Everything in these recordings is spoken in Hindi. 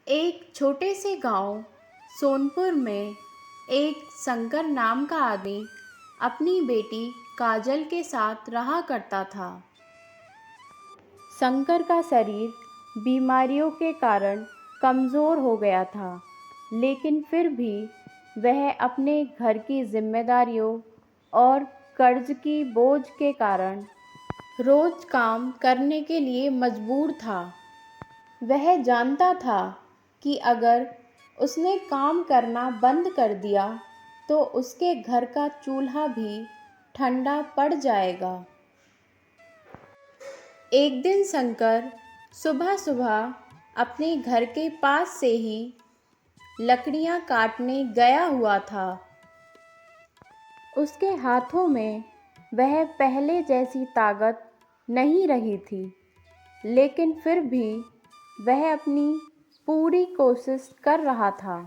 एक छोटे से गांव सोनपुर में एक शंकर नाम का आदमी अपनी बेटी काजल के साथ रहा करता था। शंकर का शरीर बीमारियों के कारण कमज़ोर हो गया था, लेकिन फिर भी वह अपने घर की जिम्मेदारियों और कर्ज की बोझ के कारण रोज़ काम करने के लिए मजबूर था। वह जानता था कि अगर उसने काम करना बंद कर दिया तो उसके घर का चूल्हा भी ठंडा पड़ जाएगा। एक दिन शंकर सुबह सुबह अपने घर के पास से ही लकड़ियां काटने गया हुआ था। उसके हाथों में वह पहले जैसी ताकत नहीं रही थी, लेकिन फिर भी वह अपनी पूरी कोशिश कर रहा था।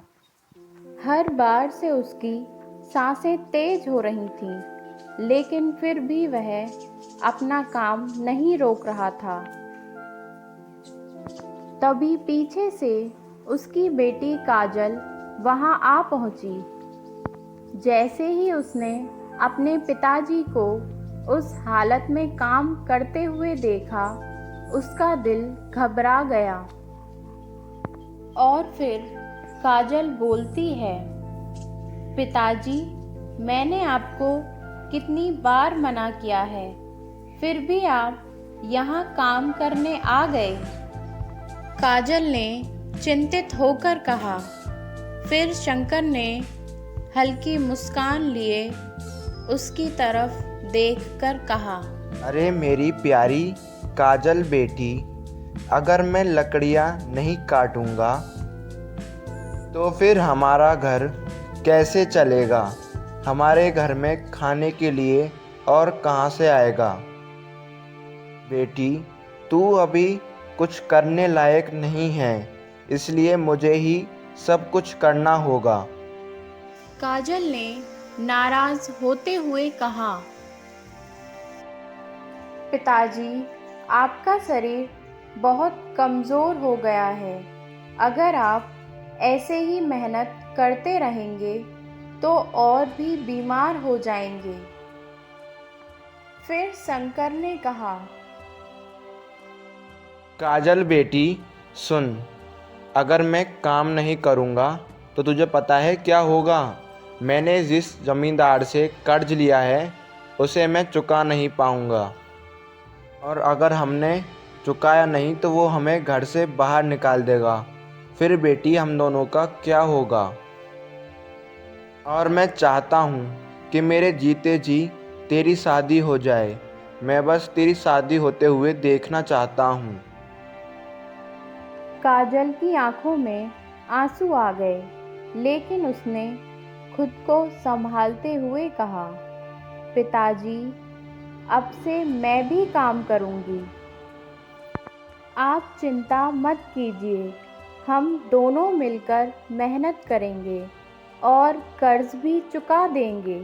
हर बार से उसकी सांसें तेज हो रही थीं, लेकिन फिर भी वह अपना काम नहीं रोक रहा था। तभी पीछे से उसकी बेटी काजल वहां आ पहुंची। जैसे ही उसने अपने पिताजी को उस हालत में काम करते हुए देखा, उसका दिल घबरा गया। और फिर काजल बोलती है, पिताजी, मैंने आपको कितनी बार मना किया है, फिर भी आप यहाँ काम करने आ गए। काजल ने चिंतित होकर कहा। फिर शंकर ने हल्की मुस्कान लिए उसकी तरफ देखकर कहा, अरे मेरी प्यारी काजल बेटी, अगर मैं लकड़ियाँ नहीं काटूँगा तो फिर हमारा घर कैसे चलेगा? हमारे घर में खाने के लिए और कहाँ से आएगा? बेटी, तू अभी कुछ करने लायक नहीं है, इसलिए मुझे ही सब कुछ करना होगा। काजल ने नाराज होते हुए कहा, पिताजी, आपका शरीर बहुत कमज़ोर हो गया है। अगर आप ऐसे ही मेहनत करते रहेंगे तो और भी बीमार हो जाएंगे। फिर शंकर ने कहा, काजल बेटी सुन, अगर मैं काम नहीं करूँगा तो तुझे पता है क्या होगा? मैंने जिस ज़मींदार से कर्ज लिया है उसे मैं चुका नहीं पाऊँगा, और अगर हमने चुकाया नहीं तो वो हमें घर से बाहर निकाल देगा। फिर बेटी हम दोनों का क्या होगा? और मैं चाहता हूँ कि मेरे जीते जी तेरी शादी हो जाए। मैं बस तेरी शादी होते हुए देखना चाहता हूँ। काजल की आंखों में आंसू आ गए, लेकिन उसने खुद को संभालते हुए कहा, पिताजी, अब से मैं भी काम करूंगी। आप चिंता मत कीजिए, हम दोनों मिलकर मेहनत करेंगे और कर्ज भी चुका देंगे।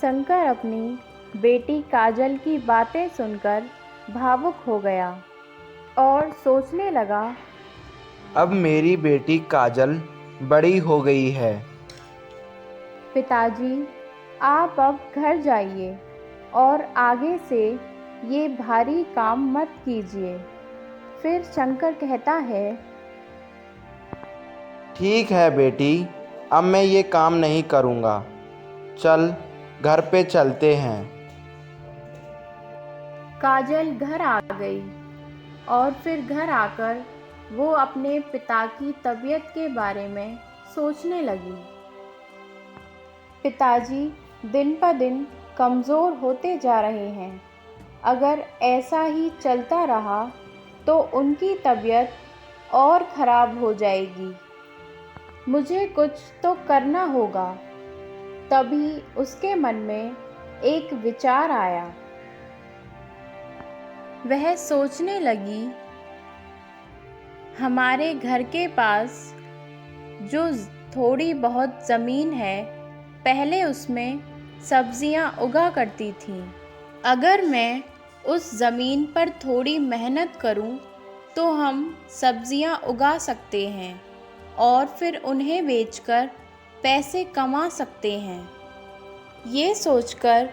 शंकर अपनी बेटी काजल की बातें सुनकर भावुक हो गया और सोचने लगा, अब मेरी बेटी काजल बड़ी हो गई है। पिताजी, आप अब घर जाइए और आगे से ये भारी काम मत कीजिए। फिर शंकर कहता है, ठीक है बेटी, अब मैं ये काम नहीं करूँगा। चल घर पे चलते हैं। काजल घर आ गई और फिर घर आकर वो अपने पिता की तबीयत के बारे में सोचने लगी। पिताजी दिन पर दिन कमज़ोर होते जा रहे हैं। अगर ऐसा ही चलता रहा तो उनकी तबीयत और ख़राब हो जाएगी। मुझे कुछ तो करना होगा। तभी उसके मन में एक विचार आया। वह सोचने लगी, हमारे घर के पास जो थोड़ी बहुत ज़मीन है, पहले उसमें सब्जियां उगा करती थीं। अगर मैं उस ज़मीन पर थोड़ी मेहनत करूं तो हम सब्जियां उगा सकते हैं और फिर उन्हें बेचकर पैसे कमा सकते हैं। ये सोचकर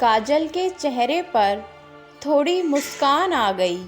काजल के चेहरे पर थोड़ी मुस्कान आ गई।